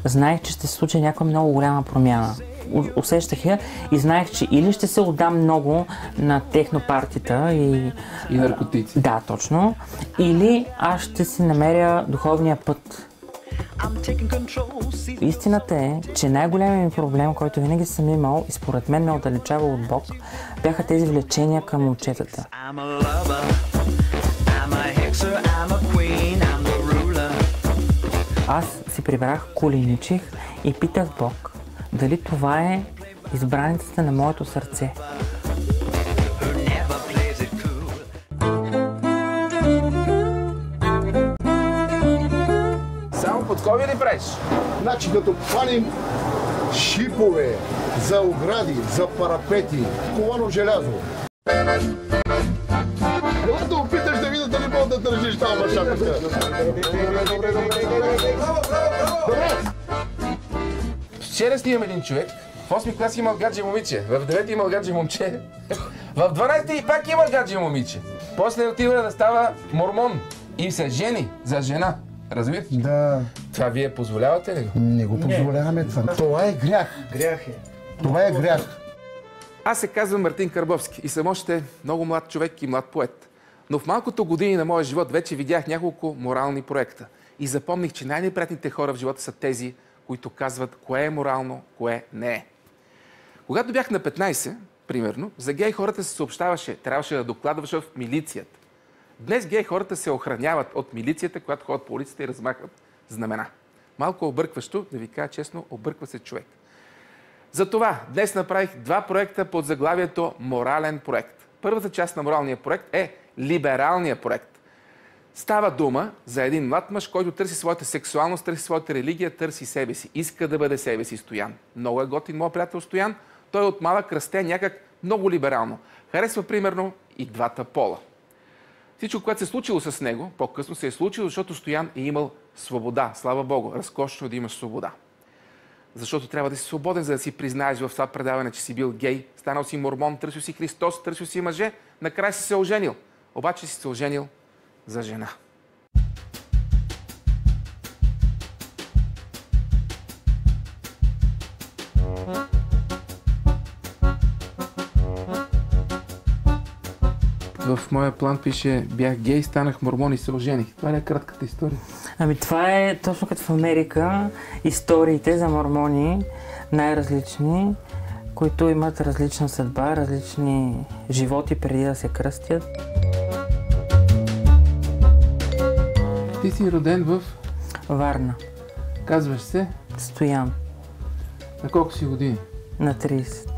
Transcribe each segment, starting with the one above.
знаех, че ще се случи някаква много голяма промяна. Усещах я и знаех, че или ще се отдам много на технопартията и наркотици. Да, точно. Или аз ще си намеря духовния път. Истината е, че най-големият ми проблем, който винаги съм имал и според мен ме отдалечава от Бог, бяха тези влечения към момчетата. Аз си прибрах, коленичих и питах Бог дали това е избраницата на моето сърце. Само подкови ли правиш? Значи като хванем шипове за огради, за парапети, ковано желязо. Дела да опиташ да видя дали мога да държиш тази машапка. Вчера снимам един човек, в 8 клас имал гадже момиче, в 9 имал гадже момче, в 12 пак имал гадже момиче. После отива да става мормон и се жени за жена. Разбирате? Да. Това вие позволявате ли го? Не го позволяваме това. Това е грях. Грях е. Това е грях. Аз се казвам Мартин Карбовски и съм още много млад човек и млад поет. Но в малкото години на моя живот вече видях няколко морални проекта. И запомних, че най-неприятните хора в живота са тези, които казват кое е морално, кое не е. Когато бях на 15, примерно, за гей хората се съобщаваше, трябваше да докладваш в милицията. Днес гей хората се охраняват от милицията, когато ходят по улицата и размахват знамена. Малко объркващо, да ви кажа честно, обърква се човек. Затова днес направих два проекта под заглавието Морален проект. Първата част на моралния проект е либералния проект. Става дума за един млад мъж, който търси своята сексуалност, търси своята религия, търси себе си. Иска да бъде себе си Стоян. Много е готин моят приятел Стоян. Той от малък расте някак много либерално. Харесва примерно и двата пола. Всичко, което се е случило с него, по-късно се е случило, защото Стоян е имал свобода. Слава Богу, разкошно да имаш свобода. Защото трябва да си свободен, за да си признаеш в това предаване, че си бил гей, станал си мормон, търсил си Христос, търсил си мъже, накрая си се оженил. Обаче си се оженил за жена. В моя план пише: бях гей, станах мормон и се ожених. Това ли е кратката история? Ами това е точно като в Америка, историите за мормони, най-различни, които имат различна съдба, различни животи преди да се кръстят. Ти си роден в Варна. Казваш се? Стоян. На колко си години? На 30.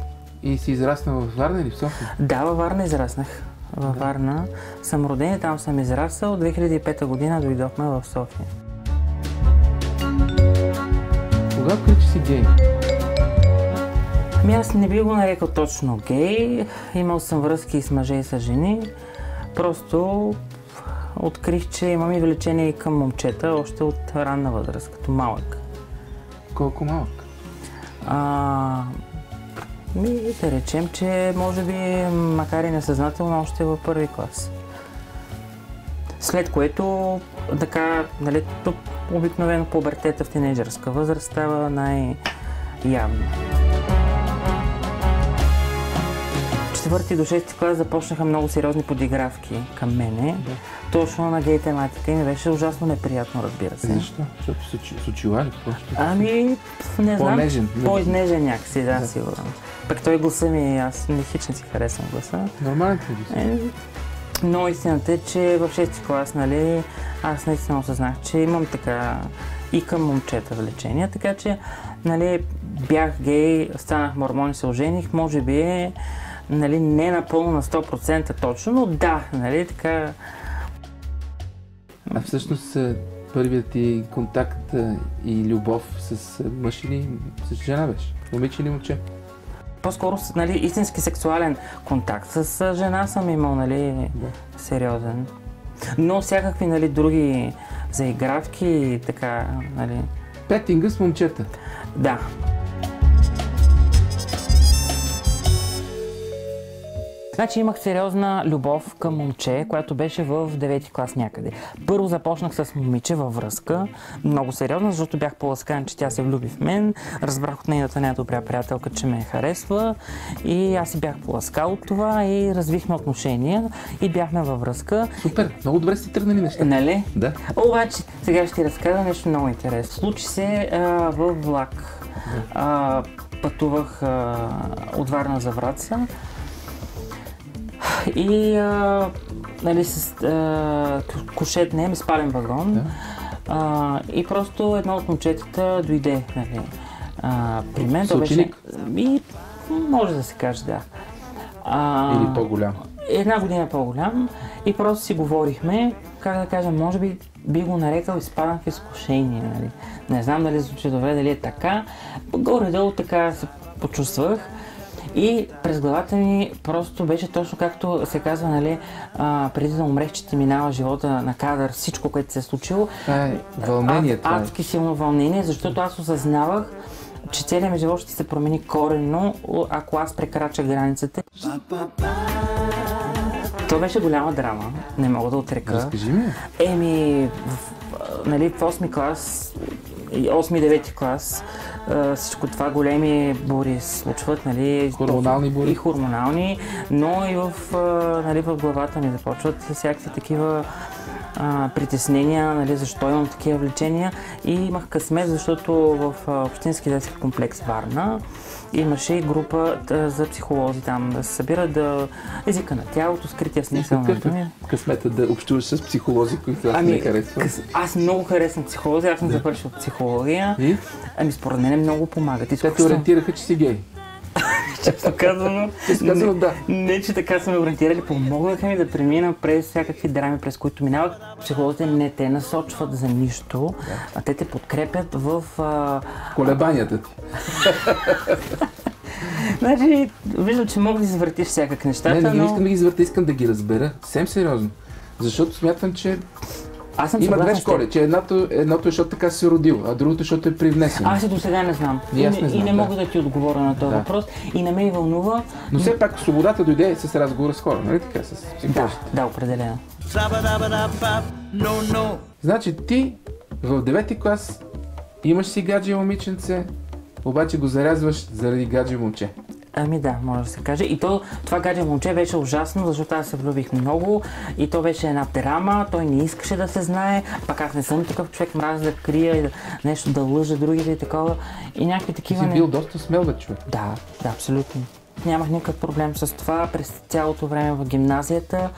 И си израснал в Варна или в София? Да, във Варна израснах. Във Варна съм роден и там съм израсъл. 2005 година дойдохме в София. Кога откри, че си гей? Ами аз не би го нарекал точно гей. Имал съм връзки с мъже и с жени. Просто открих, че имам и влечение и към момчета, още от ранна възраст, като малък. Колко малък? Да речем, че може би, макар и несъзнателно, още в първи клас. След което, така, нали, обикновено пубертета в тинейджърска възраст става най-явно. В 4 до 6 клас започнаха много сериозни подигравки към мене. Да. Точно на гей тематика и ми беше ужасно неприятно, разбира се. Защо? Защото с очила ли? Ами, не знам. По-нежен. По-изнежен някакси, да, сигурно. Пък той гласа ми, аз хич не си харесвам гласа. Нормален ли? Но истината е, че в 6 клас, нали, аз наистина осъзнах, че имам така и към момчета влечения, така че, нали, бях гей, станах мормон и се ожених, може би е, нали, не напълно на 100% точно, но да, нали, така. А всъщност първият ти контакт и любов с мъж или с жена беше? Момиче или момче? По-скоро, нали, истински сексуален контакт с жена съм имал, нали, сериозен. Но всякакви, нали, други заигравки и така, нали. Петинга с момчета? Да. Значи имах сериозна любов към момче, която беше в 9-ти клас някъде. Първо започнах с момиче във връзка, много сериозна, защото бях поласкан, че тя се влюби в мен. Разбрах от нейната най-добра приятелка, че ме харесва и аз си бях поласкал от това и развихме отношения и бяхме във връзка. Супер, много добре сте тръгнали неща. Нали? Да. Обаче, сега ще ти разкажа нещо много интересно. Случи се във влак. Пътувах от Варна за Враца и нали, с кушет, не, спален вагон. Да. И просто едно от момчетата дойде, нали, при мен. Съученик? И може да се каже, да. Или по-голям? Една година по-голям и просто си говорихме, как да кажа, може би го нарекал изпадам в изкушение, нали. Не знам дали звучи добре, дали е така. Горе-долу така се почувствах. И през главата ми просто беше точно както се казва, нали, преди да умреш, че ти минава живота на кадър, всичко, което се е случило. Вълнение това е. Адски силно вълнение, защото аз осъзнавах, че целият ми живот ще се промени коренно, ако аз прекрача границата. То беше голяма драма, не мога да отрека. Разкажи ми. Нали, в 8-ми клас, 8-9 клас, всичко това големи бури се случват, нали, хормонални бури. И хормонални, но и нали, в главата ми започват всякакви такива притеснения, нали, защо имам такива влечения и имах късмет, защото в Общински детски комплекс Варна имаше и група за психолози там да се събират езика на тялото, скрития смисъл на думи. Късмета да общуваш с психолози, които аз не харесвам? Аз много харесвам психолози, аз съм завършил психология. И? Според мен много помагат. Те те ориентираха, че си гей. Често казано, да. Не, че така са ме ориентирали, помогнаха ми да премина през всякакви драми, през които минават. Психолозите не те насочват за нищо, а те те подкрепят в колебанията ти. Значи, виждам, че мога да извъртиш всякак нещата, не искам да ги извърта, искам да ги разбера. Съвсем сериозно. Защото смятам, че има две школи, че едното е, защото така се родил, а другото, защото е привнесено. Аз и до сега не знам. И не мога да ти отговоря на този въпрос. И не ме вълнува. Но все пак свободата дойде с разговора с хора, нали така? С психолозите. Да, определено. Значи ти в 9-ти клас имаш си гадже момиченце, обаче го зарязваш заради гадже момче. Да, може да се каже. И това гадже момче беше ужасно, защото аз се влюбих много и то беше една драма, той не искаше да се знае, пак аз не съм такъв човек, мразя да крия и нещо да лъжа другите и такова. И някакви такива... Ти си бил доста смел бе, човек. Да, абсолютно. Нямах никакъв проблем с това през цялото време в гимназията.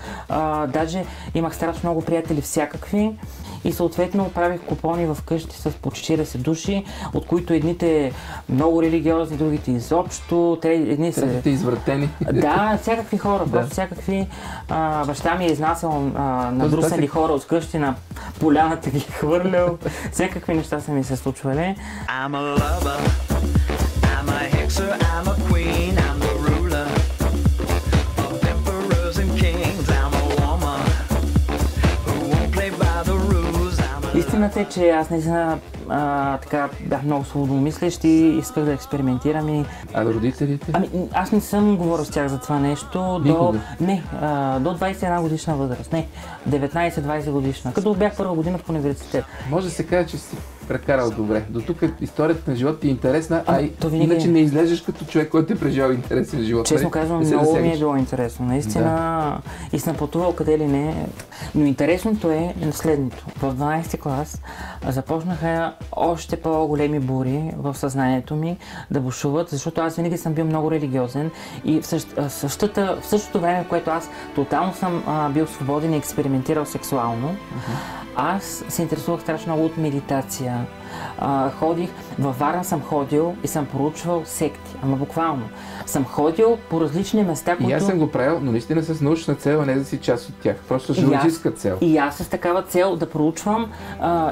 Даже имах страшно много приятели всякакви и съответно правих купони в къщи с по 40 души, от които едните много религиозни, другите изобщо. Третите извратени. Да, всякакви хора, просто всякакви. Баща ми е изнасял набрусали хора от къщи на поляната ги хвърлял. Всякакви неща са ми се случвали. Истината е, че аз наистина така бях много свободомислещ и исках да експериментирам. А родителите? Аз не съм говорил с тях за това нещо до 21 годишна възраст. Не, 19-20 годишна. Като бях първа година в университет. Може да се каже, че си прекарал добре. До тук историята на живота ти е интересна, иначе не излезеш като човек, който е преживял интересен живот. Честно казвам, много ми е било интересно. Наистина, и съм пътувал къде ли не. Но интересното е следното. В 12 клас започнаха още по-големи бури в съзнанието ми да бушуват, защото аз винаги съм бил много религиозен и в същото време, в което аз тотално съм бил свободен и експериментирал сексуално, аз се интересувах страшно много от медитация. Във Варна съм ходил и съм проучвал секти, ама буквално. Съм ходил по различни места, които... И аз съм го правил, но наистина с научна цел, а не да си част от тях. Просто журналистическа цел. И аз с такава цел да проучвам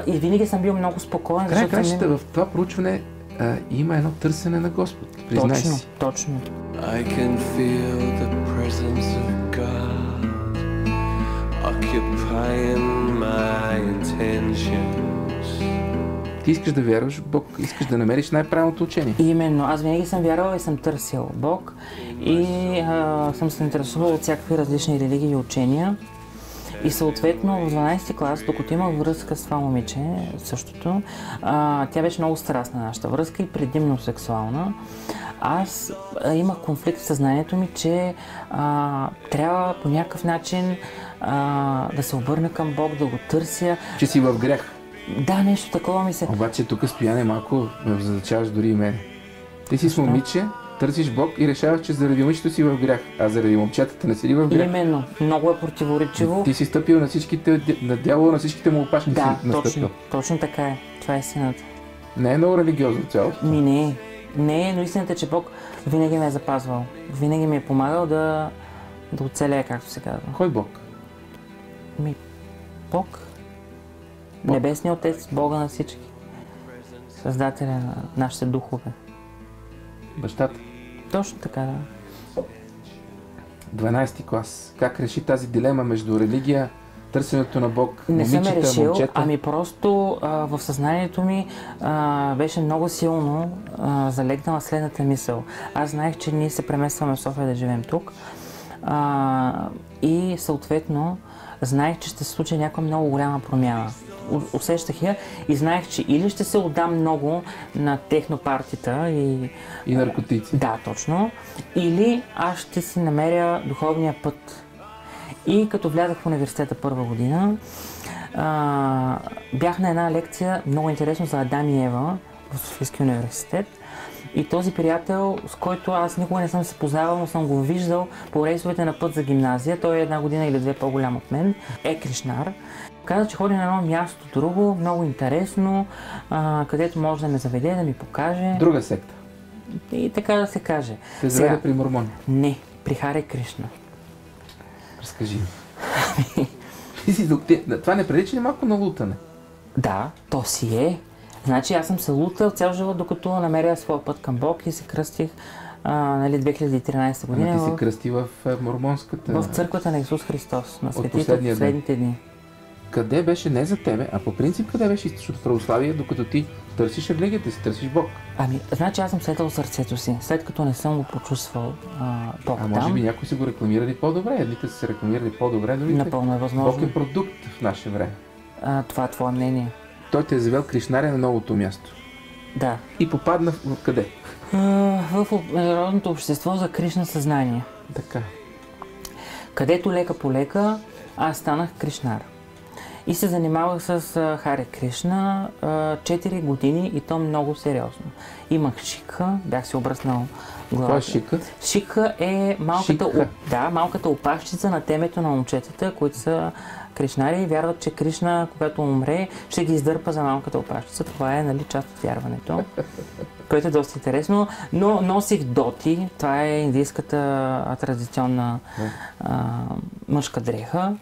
и винаги съм бил много спокоен. В това проучване има едно търсене на Господ. Признай си. Точно. I can feel the presence of God occupying my intentions. Ти искаш да вярваш в Бог, искаш да намериш най-правилното учение. Именно, аз винаги съм вярвала и съм търсил Бог и съм се интересувала от всякакви различни религии и учения. И съответно в 12-ти клас, докато имах връзка с това момиче, същото, тя беше много страстна нашата връзка и предимно сексуална. Аз имах конфликт в съзнанието ми, че трябва по някакъв начин да се обърна към Бог, да го търся. Че си в грях. Да, нещо такова ми се... Обаче тук Стояне малко ме задачаваш дори и мен. Ти си с момиче, търсиш Бог и решаваш, че заради момичето си в грях, а заради момчетата не седи в грях. Именно, много е противоречиво. Ти си стъпил на всичките, на дявола, на всичките му опашки Да, си настъпил. точно така е. Това е истината. Не е много религиозно цялото. Не е, но истината е, че Бог винаги ме е запазвал. Винаги ми е помагал да оцелея, както се казва. Кой Бог? Бог. Небесният Отец, Бога на всички. Създателя на нашите духове. Бащата. Точно така, да. 12-ти клас. Как реши тази дилема между религия, търсенето на Бог, Не съм момичета, решил, момчета? ами просто в съзнанието ми беше много силно залегнала следната мисъл. Аз знаех, че ние се преместваме в София да живеем тук и съответно знаех, че ще се случи някаква много голяма промяна. Усещах я и знаех, че или ще се отдам много на технопартията и наркотици. Да, точно. Или аз ще си намеря духовния път. И като влязах в университета първа година, бях на една лекция, много интересно, за Адам и Ева в Софийския университет. И този приятел, с който аз никога не съм се познавал, но съм го виждал по рейсовете на път за гимназия, той е една година или две по-голям от мен, е Кришнар. Каза, че ходи на едно място друго, много интересно, където може да ме заведе, да ми покаже. Друга секта. И така да се каже. Те заведе при мормони. Не, при Харе Кришна. Разкажи ми. Това не прилича ли малко на лутане? Да, то си е. Значи аз съм се лутал цял живот, докато намеря своя път към Бог и се кръстих 2013 година. Ама ти се кръсти в мормонската... В църквата на Исус Христос, на светите от последните дни. Къде беше, не за тебе, а по принцип къде беше източното православие, докато ти търсиш религията си, търсиш Бог? Ами, значи аз съм следвал сърцето си, след като не съм го почувствал Бог там. А може би някои са го рекламирали по-добре, едните са се рекламирали по-добре, дори напълно е възможно. Бог е продукт в наше време. Това е твое мнение. Той те е завел Кришнаря на новото място. Да. И попадна в къде? В Международното общество за Кришна съзнание. Така. Където лека по лека аз станах Кришнар. И се занимавах с Харе Кришна 4 години и то много сериозно. Имах шикха, бях си обръснал главата. Това е шикха? Шикха е малката опашчица на темето на момчетата, които са кришнари и вярват, че Кришна, когато умре, ще ги издърпа за малката опашчица. Това е, нали, част от вярването, което е доста интересно. Но носих доти, това е индийската традиционна мъжка дреха.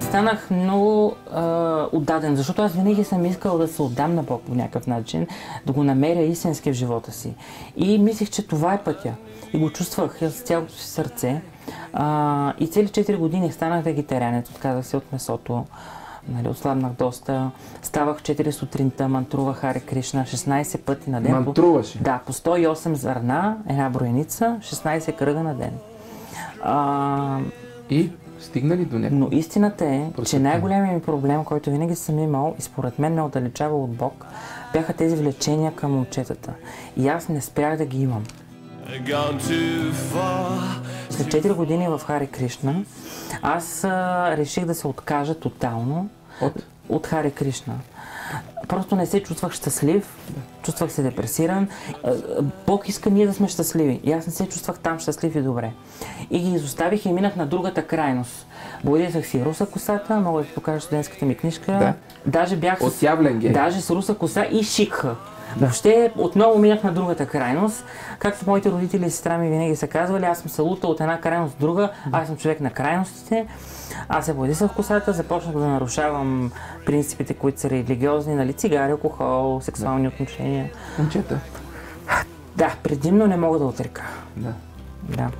Станах много отдаден, защото аз винаги съм искал да се отдам на Бог по някакъв начин, да го намеря истински в живота си. И мислих, че това е пътя. И го чувствах с цялото си сърце. И цели 4 години станах вегетарианец, отказах се от месото. Нали, отслабнах доста. Ставах в 4 сутринта, мантрувах Харе Кришна 16 пъти на ден. Мантруваш? Да, по 108 зърна, една броеница, 16 кръга на ден. И стигна ли до някакво? Но истината е, че най-големият ми проблем, който винаги съм имал и според мен ме отдалечава от Бог, бяха тези влечения към момчетата. И аз не спрях да ги имам. След 4 години в Харе Кришна, аз реших да се откажа тотално от Харе Кришна. Просто не се чувствах щастлив, чувствах се депресиран. Бог иска ние да сме щастливи и аз не се чувствах там щастлив и добре. И ги изоставих и минах на другата крайност. Боядисах си руса косата, мога да ти покажа студентската ми книжка. Да. Даже бях с руса коса и шикха. Въобще отново минах на другата крайност. Както моите родители и сестра ми винаги са казвали, аз съм се лутал от една крайност в друга, аз съм човек на крайностите. Аз се боядисах в косата, започнах да нарушавам принципите, които са религиозни, нали, цигари, алкохол, сексуални отношения. Момчета? Да, предимно не мога да отрека. Да. Да.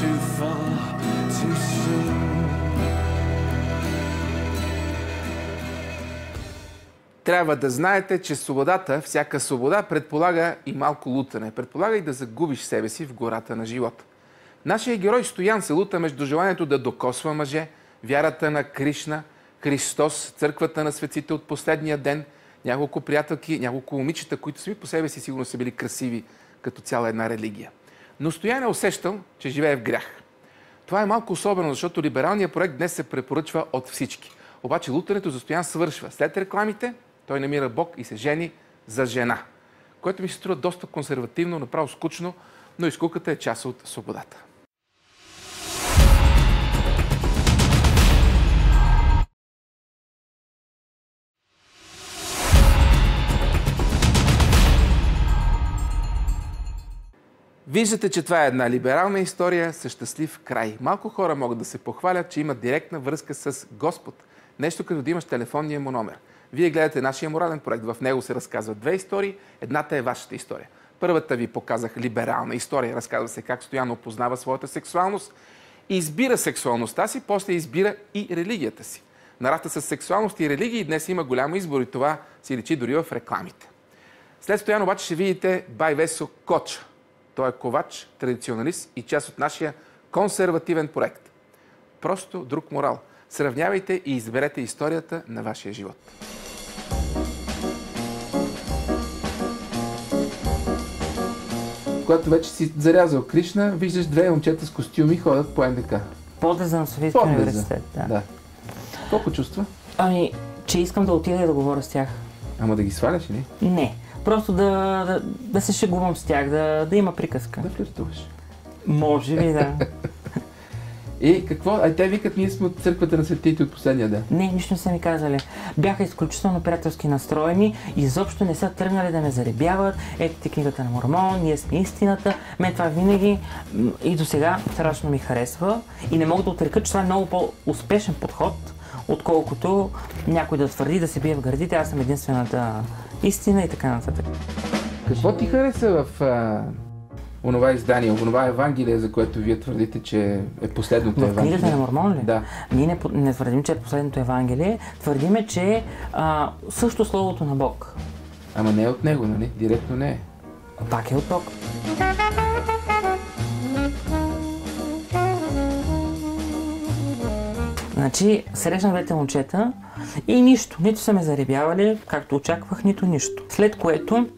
too far, too soon. Трябва да знаете, че свободата, всяка свобода, предполага и малко лутане. Предполага и да загубиш себе си в гората на живота. Нашия герой Стоян се лута между желанието да докосва мъже, вярата на Кришна, Христос, църквата на светците от последния ден, няколко приятелки, няколко момичета, които сами по себе си сигурно са били красиви като цяла една религия. Но Стоян е усещал, че живее в грях. Това е малко особено, защото либералният проект днес се препоръчва от всички. Обаче лутането за Стоян свършва. След рекламите той намира Бог и се жени за жена, което ми се струва доста консервативно, направо скучно, но и скуката е част от свободата. Виждате, че това е една либерална история с щастлив край. Малко хора могат да се похвалят, че имат директна връзка с Господ. Нещо като да имаш телефонния му номер. Вие гледате нашия морален проект. В него се разказват две истории. Едната е вашата история. Първата ви показах либерална история. Разказва се как Стоян опознава своята сексуалност, избира сексуалността си, после избира и религията си. Нарафта с сексуалност и религии днес има голям избор и това си личи дори в рекламите. След Стоян обаче ще видите бай Весо Коча. Той е ковач, традиционалист и част от нашия консервативен проект. Просто друг морал. Сравнявайте и изберете историята на вашия живот. Когато вече си зарязал Кришна, виждаш две момчета с костюми ходят по НДК. Подлеза на Софийския университет. Да. Колко чувства? Ами, че искам да отида и да говоря с тях. Ама да ги сваляш ли? Не. Просто да се шегувам с тях, да има приказка. Да флиртуваш. Може би, да. И какво? Те викат, ние сме от църквата на светите от последния ден. Не, нищо не са ми казали. Бяха изключително приятелски настроени и изобщо не са тръгнали да ме заребяват. Ето ти книгата на Мормон, ние сме истината. Мен това винаги и до сега страшно ми харесва и не мога да отрека, че това е много по-успешен подход, отколкото някой да твърди да се бие в гърдите, аз съм единствената истина и така нататък. Какво ти хареса в онова издание, онова Евангелие, за което вие твърдите, че е последното Евангелие? В книгата на Мормон ли? Да. Ние не твърдим, че е последното Евангелие, твърдиме, че е също Словото на Бог. Ама не е от него, нали? Директно не е. Пак е от Бог. Значи, срещнах двете момчета и нищо. Нито са ме заребявали, както очаквах, нито нищо. След което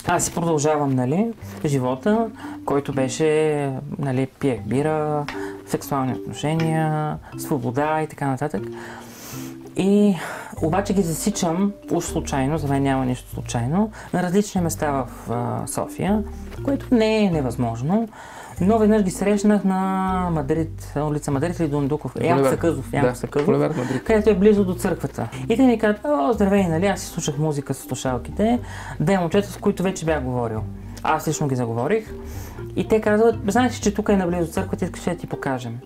аз си продължавам, нали, живота, който беше, нали, пиех бира, сексуални отношения, свобода и така нататък. И обаче ги засичам, уж случайно, за мен няма нищо случайно, на различни места в София, което не е невъзможно. Но веднъж ги срещнах на Мадрид, улица Мадрид или Дондуков, Янко Сакъзов, където е близо до църквата. И те ми казват: "О, здравей, нали, аз си слушах музика с слушалките, две момчета, с които вече бях говорил." Аз лично ги заговорих и те казват: "Знаеш, че тук е наблизо църквата, искаш да ти покажем."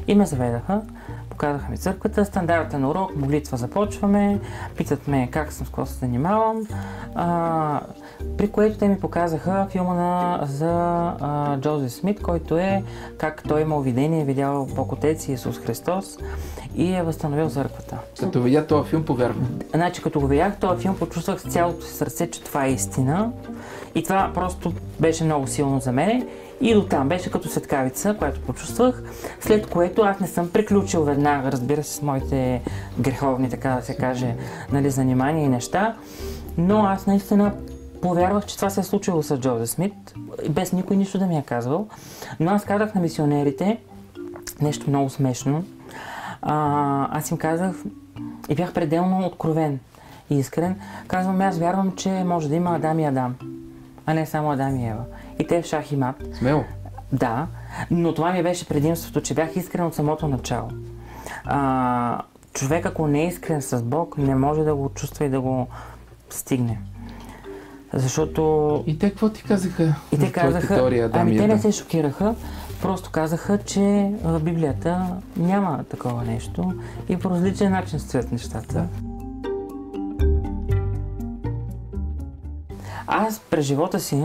И ме заведаха, показаха ми църквата, стандартен урок, молитва започваме, питат ме как съм, с какво се занимавам, при което те ми показаха филма за Джозеф Смит, който е как той имал видение, видял Бог Отец и Исус Христос и е възстановил църквата. Като видя този филм, повярвам. Значи, като го видях този филм, почувствах с цялото си сърце, че това е истина и това просто беше много силно за мен. И до там беше като светкавица, която почувствах, след което аз не съм приключил веднага, разбира се, с моите греховни, така да се каже, нали, занимания и неща, но аз наистина повярвах, че това се е случило с Джозеф Смит, без никой нищо да ми е казвал, но аз казах на мисионерите нещо много смешно. Аз им казах и бях пределно откровен и искрен. Казвам: "Аз вярвам, че може да има Адам и Адам, а не само Адам и Ева. И те в шах и мат." Смело. Да, но това ми беше предимството, че бях искрен от самото начало. Човек, ако не е искрен с Бог, не може да го чувства и да го стигне. Защото... И те какво ти казаха? И те казаха, те не се шокираха, просто казаха, че в Библията няма такова нещо и по различен начин стоят нещата. Да. Аз през живота си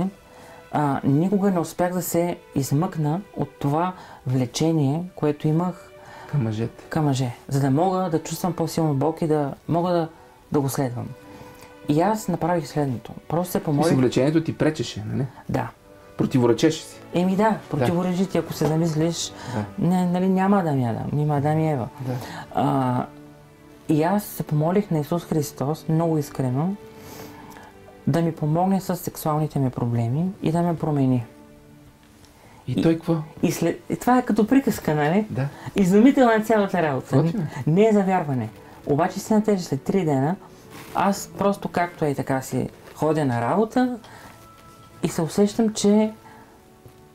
никога не успях да се измъкна от това влечение, което имах Към мъжете. към мъже, за да мога да чувствам по-силно Бог и да мога да го следвам. И аз направих следното. Просто се И помолих. съвлечението ти пречеше, нали? Да. Противоречеше си. Еми да, противоречи ти, ако се замислиш, нали, няма Адам и Адам, няма Адам и Ева. Да. И аз се помолих на Исус Христос, много искрено, да ми помогне с сексуалните ми проблеми и да ме промени. И той какво? И това е като приказка, нали? Да. Изумителна е цялата работа. Какво ти, бе? Не е за вярване. Обаче истината е, че след 3 дена аз просто както е така си ходя на работа и се усещам, че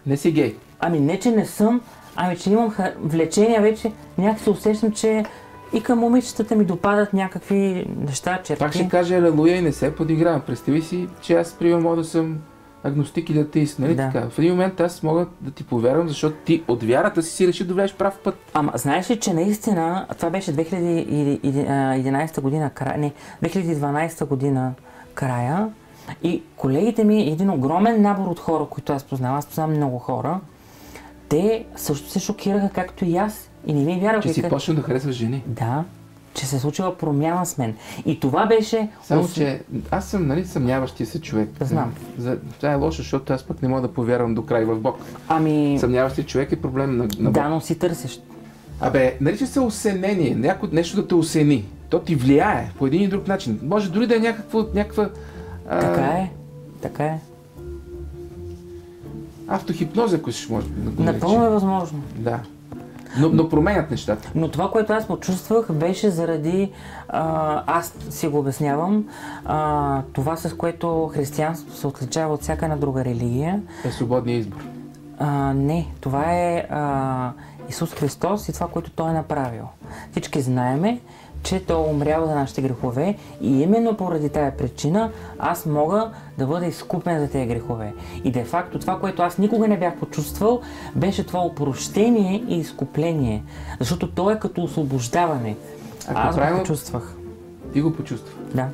Не си гей. ами не, че не съм, ами че имам влечение вече, някак се усещам, че и към момичетата ми допадат някакви неща, черти. Пак ще кажа алелуя и не се подигравам. Представи си, че аз примерно мога да съм агностик и да атеист, нали Да. така? В един момент аз мога да ти повярвам, защото ти от вярата си реши да влезеш прав път. Ама знаеш ли, че наистина, това беше 2011 година края, не, 2012 година края и колегите ми, един огромен набор от хора, които аз познавам много хора, те също се шокираха, както и аз. И не ми вярваха. Че си почна да харесваш жени. Да, че се е случила промяна с мен. И това беше... Само, че аз съм, нали, съмняващия се човек. Да знам. Това е лошо, защото аз пък не мога да повярвам до край в Бог. Ами... Съмняващия човек е проблем на Бог. Да, но си търсиш. Абе, нарича се осенение. Нещо да те осени. То ти влияе по един и друг начин. Може дори да е някаква... Така е. Така е. Автохипноза, ако ще може да го наречем. Напълно е възможно. Да. Но променят нещата. Но това, което аз почувствах, беше заради, аз си го обяснявам, това с което християнството се отличава от всяка една друга религия. Е свободния избор. Не, това е Исус Христос и това, което Той е направил. Всички знаеме, че Той е умрял за нашите грехове и именно поради тая причина аз мога да бъда изкупен за тези грехове. И де факто това, което аз никога не бях почувствал, беше това опрощение и изкупление. Защото то е като освобождаване. Аз го почувствах. Ти го почувствах. Да.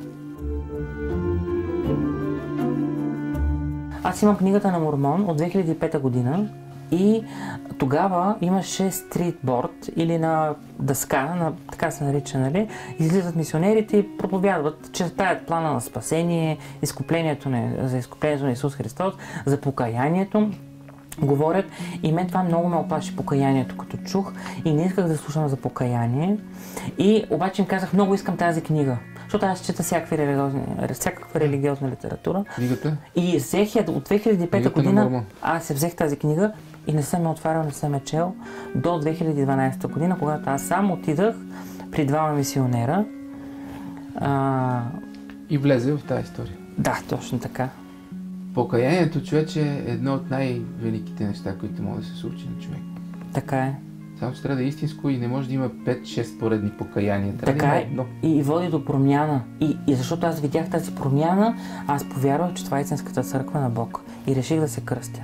Аз имам книгата на Мормон от 2005 година и тогава имаше стритборд или на дъска, така се нарича, нали? Излизат мисионерите и проповядват, че таят плана на спасение, за изкуплението на Исус Христос, за покаянието. Говорят и мен това много ме оплаши покаянието, като чух и не исках да слушам за покаяние. И обаче им казах, много искам тази книга, защото аз чета всякаква религиозна литература. Книгата? И взех я от 2005 година, аз се взех тази книга и не съм я отварял, не съм я чел до 2012 година, когато аз сам отидах при двама мисионера. И влезе в тази история. Да, точно така. Покаянието, човече, е едно от най-великите неща, които могат да се случи на човек. Така е. Само, че трябва да е истинско и не може да има 5-6 поредни покаяния. Трябва така да е. едно. И води до промяна. И защото аз видях тази промяна, аз повярвах, че това е истинската църква на Бог. И реших да се кръстя.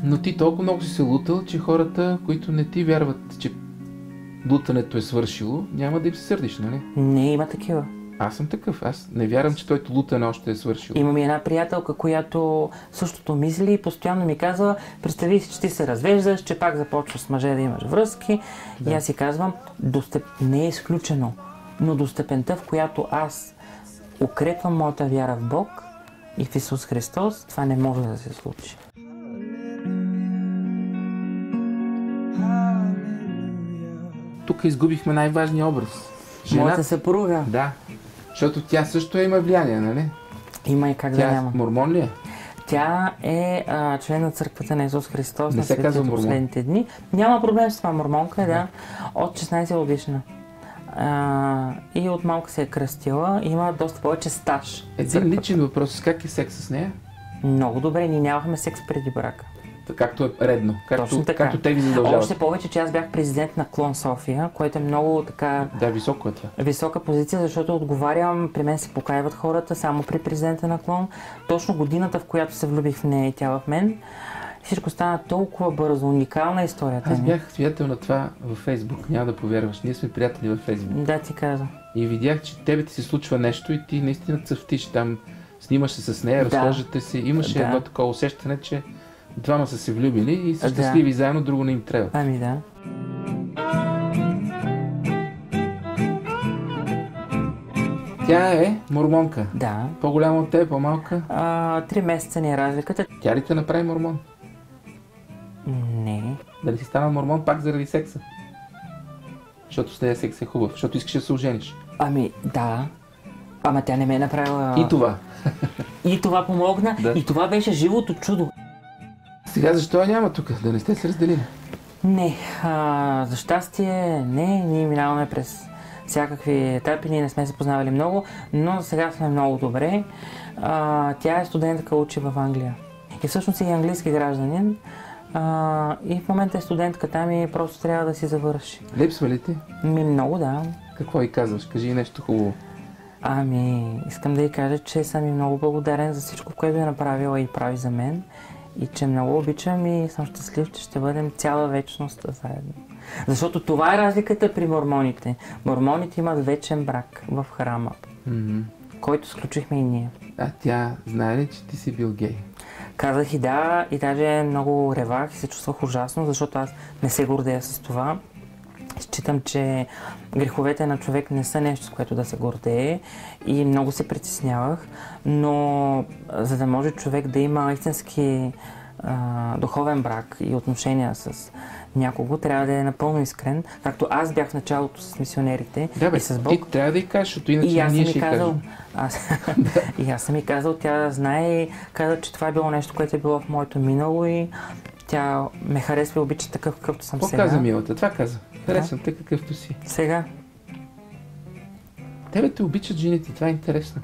Но ти толкова много си се лутал, че хората, които не ти вярват, че лутането е свършило, няма да им се сърдиш, нали? Не, има такива. Аз съм такъв. Аз не вярвам, че твоето лутане още е свършило. Имам и една приятелка, която същото мисли и постоянно ми казва, представи си, че ти се развеждаш, че пак започваш с мъже да имаш връзки. Да. И аз си казвам, не е изключено, но до степента, в която аз укрепвам моята вяра в Бог и в Исус Христос, това не може да се случи. Тук изгубихме най-важния образ. Моята съпруга. Да. Защото тя също има влияние, нали? Има и как тя да няма. Мормон ли е? Тя е член на църквата на Исус Христос на светите последните дни. Няма проблем с това, мормонка, да. От 16 годишна. И от малка се е кръстила. Има доста повече стаж. Един личен въпрос. Как е секс с нея? Много добре. Ние нямахме секс преди брака. Както е редно. Както те ви задължават. Още повече, че аз бях президент на Клон София, което е много така... Да, високо е това. Висока позиция, защото отговарям, при мен се покаиват хората, само при президента на Клон. Точно годината, в която се влюбих в нея и тя в мен. Всичко стана толкова бързо, уникална историята. Аз бях свидетел на това във Фейсбук, няма да повярваш. Ние сме приятели във Фейсбук. Да, ти каза. И видях, че тебе ти се случва нещо и ти наистина цъфтиш там Снимаш се с нея, разхождате се. Имаше едно такова усещане, че двама са се влюбили и са щастливи заедно, друго не им трябва. Ами да. Тя е мормонка. Да. По-голяма от теб, по-малка? 3 месеца ни е разликата. Тя ли те направи мормон? Не. Дали си стана мормон пак заради секса? Защото с нея секс е хубав, защото искаш да се ожениш. Ами да. Ама тя не ме е направила... И това. И това помогна. Да. И това беше живото чудо. Сега защо я няма тук? Да не сте се разделили? Не. За щастие не. Ние минаваме през всякакви етапи. Ние не сме се познавали много, но сега сме много добре. Тя е студентка, учи в Англия. И всъщност е английски гражданин. И в момента е студентка там и просто трябва да си завърши. Липсва ли ти? Много, да. Какво й казваш? Кажи нещо хубаво. Искам да й кажа, че съм и много благодарен за всичко, което е направила и прави за мен. И че много обичам и съм щастлив, че ще бъдем цяла вечност заедно. Защото това е разликата при мормоните. Мормоните имат вечен брак в храма, който сключихме и ние. А тя знае ли, че ти си бил гей? Казах и да, и даже много ревах и се чувствах ужасно, защото аз не се гордея с това. Считам, че греховете на човек не са нещо, с което да се гордее и много се притеснявах, но за да може човек да има истински духовен брак и отношения с някого, трябва да е напълно искрен, както аз бях в началото с мисионерите и с Бог. Ти трябва да й кажеш, защото иначе ние ще й кажем. И аз съм й казал, тя знае и каза, че това е било нещо, което е било в моето минало и тя ме харесва и обича такъв, какъвто съм сега. Какво каза милата? Това каза. Харесвам те какъвто си. Сега. Тебе те обичат жените, това е интересно.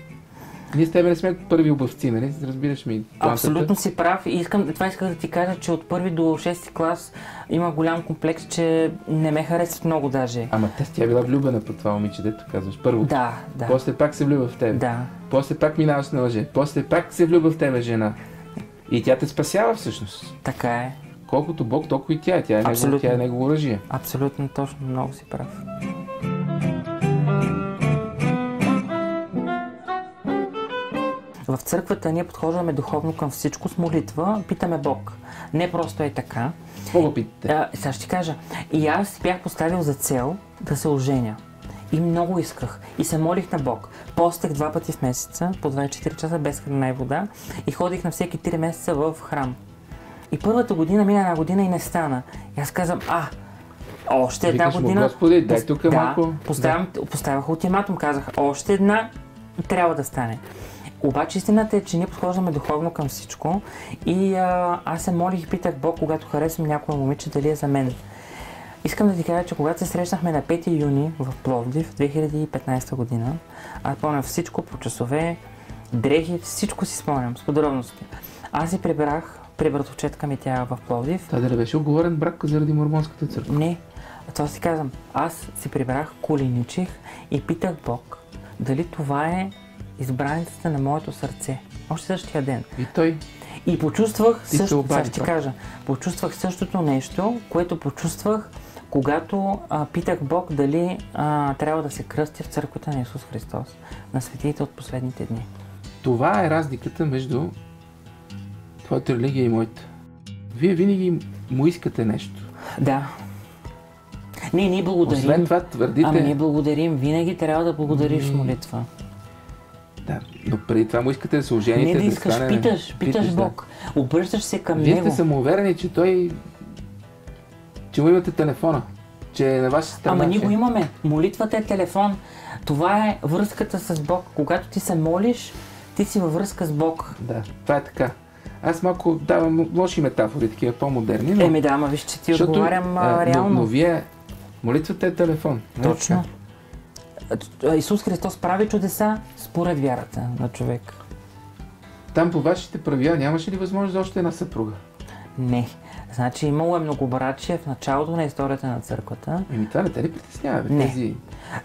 Ние с тебе не сме първи обувци, нали? Разбираш ми плантата. Абсолютно си прав и това исках да ти кажа, че от първи до 6 клас има голям комплекс, че не ме харесват много даже. Ама тя била влюбена по това момиче, дето казваш. Първо. Да. После пак се влюбва в тебе. Да. После пак минаваш на лъже. После пак се влюбва в тебе жена. И тя те спасява всъщност. Така е. Колкото Бог, толкова и тя е. Тя е негово оръжие. Абсолютно точно, много си прав. В църквата ние подхождаме духовно към всичко с молитва, питаме Бог. Не просто е така. Какво го питате? Сега ще ти кажа. И аз бях поставил за цел да се оженя. И много исках. И се молих на Бог. Постех 2 пъти в месеца, по 24 часа без храна и вода. И ходих на всеки 3 месеца в храм. И първата година мина една година и не стана. И аз казвам, още една година... Господи, дай тук малко... Поставях ултиматум, казах, още една трябва да стане. Обаче истината е, че ние подхождаме духовно към всичко и аз се молих и питах Бог, когато харесвам някоя момиче, дали е за мен. Искам да ти кажа, че когато се срещнахме на 5 юни в Пловдив 2015 година, аз помня всичко по часове, дрехи, всичко си спомням с подробности. Аз си прибрах при братовчетка ми тя в Пловдив. Това да не беше оговорен брак заради мормонската църква? Не, това си казвам. Аз си прибрах, коленичих и питах Бог дали това е избраницата на моето сърце. Още същия ден. И той? И почувствах почувствах същото нещо, което почувствах, когато питах Бог дали трябва да се кръстя в църквата на Исус Христос, на светиите от последните дни. Това е разликата между твоята религия и моята. Вие винаги му искате нещо. Да. Ние благодарим. Освен това твърдите... ние благодарим. Винаги трябва да благодариш молитва. Да, но преди това му искате да се ожените. Не да искаш, питаш Бог. Да. Обръщаш се към Вие Него. Вие сте самоуверени, че му имате телефона. Че е на ваша страна. Ние го имаме. Молитвата е телефон. Това е връзката с Бог. Когато ти се молиш, ти си във връзка с Бог. Да, това е така. Аз малко давам лоши метафори, такива по-модерни. Но... виж, че ти отговарям реално. Но вие... Молитвата е телефон. Точно. Исус Христос прави чудеса според вярата на човек. Там по вашите правила нямаше ли възможност за още една съпруга? Не. Значи имало е многобрачие в началото на историята на църквата. Това не те ли притеснява? Не.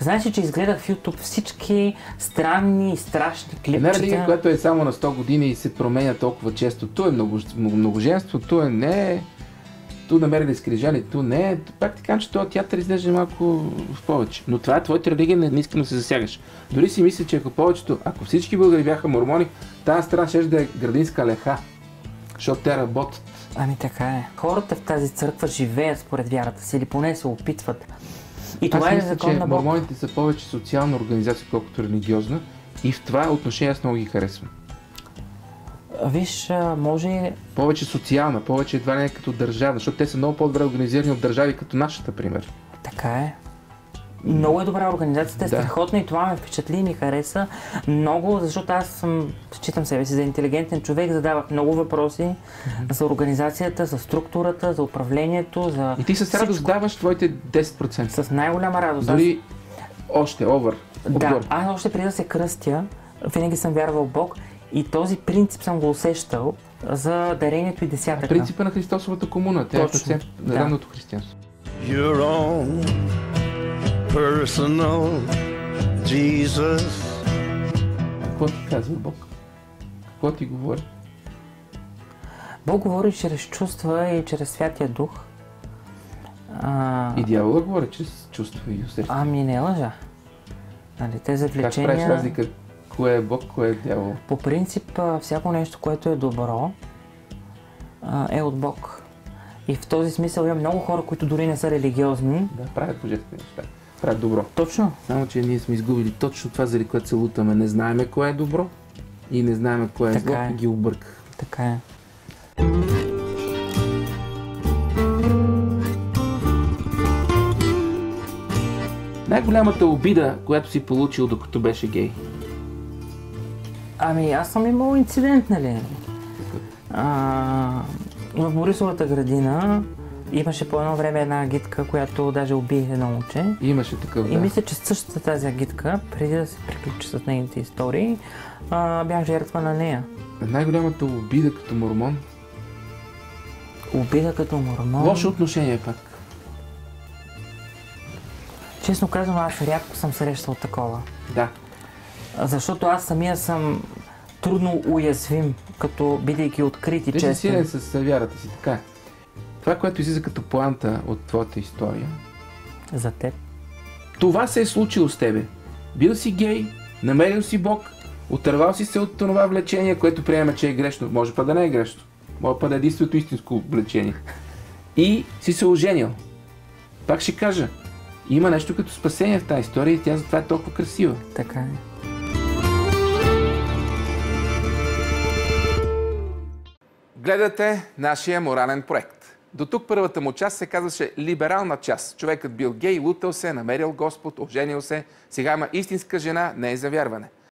Значи, че изгледах в YouTube всички странни и страшни клипчета. Една религия, която е само на 100 години и се променя толкова често. То е многоженство, то е не. ту намерили скрижали, ту не. Пак ти казвам, че този театър изглежда малко в повече. Но това е твоята религия, не искам да се засягаш. Дори си мисля, че ако всички българи бяха мормони, тази страна ще да е градинска леха, защото те работят. Ами така е. Хората в тази църква живеят според вярата си или поне се опитват. И това е закон на Бог. Мормоните са повече социална организация, колкото религиозна. И в това отношение аз много ги харесвам. Виж, може... Повече социална, повече едва не като държавна, защото те са много по-добре организирани от държави като нашата, пример. Така е. Много е добра организацията, е страхотна и това ме впечатли и ми хареса много, защото аз считам себе си за интелигентен човек, задавах много въпроси за организацията, за структурата, за управлението, за и ти с радост даваш твоите 10%. С най-голяма радост. Дори още, отгоре. Да, аз още преди да се кръстя, винаги съм вярвал в Бог и този принцип съм го усещал за дарението и десятъка. Принципа на Христосовата комуна, тя е пациент на ранното християнство. Your own personal Jesus. Какво ти казва Бог? Какво ти говори? Бог говори чрез чувства и чрез Святия Дух. И дявола говори чрез чувства и усещания. Ами не лъжа. Нали, тези влечения... Как правиш разлика? Кое е Бог, кое е дявол? По принцип, всяко нещо, което е добро, е от Бог. И в този смисъл има много хора, които дори не са религиозни. Да, правят божествени неща. Правят добро. Точно. Само, че ние сме изгубили точно това, заради което се лутаме. Не знаеме кое е добро и не знаеме кое е зло и ги обърках. Така е. Най-голямата обида, която си получил докато беше гей? Ами аз съм имал инцидент, нали? В Борисовата градина имаше по едно време една агитка, която даже уби едно момче. Имаше такъв, да. И мисля, че същата тази агитка, преди да се приключи с нейните истории, бях жертва на нея. Най-голямата обида като мормон? Обида като мормон? Лошо отношение пак. Честно казвам, аз рядко съм срещал такова. Да. Защото аз самия съм трудно уязвим, като бидейки открит и честен. Ти си силен с вярата си, така. Това, което излиза като поанта от твоята история... За теб. Това се е случило с тебе. Бил си гей, намерил си Бог, отървал си се от това влечение, което приема, че е грешно. Може па да не е грешно. Може па да е единственото истинско влечение. И си се оженил. Пак ще кажа, има нещо като спасение в тази история и тя затова е толкова красива. Така е. Гледате нашия морален проект. До тук първата му част се казваше либерална част. Човекът бил гей, лутал се, намерил Господ, оженил се, сега има истинска жена, не е за вярване.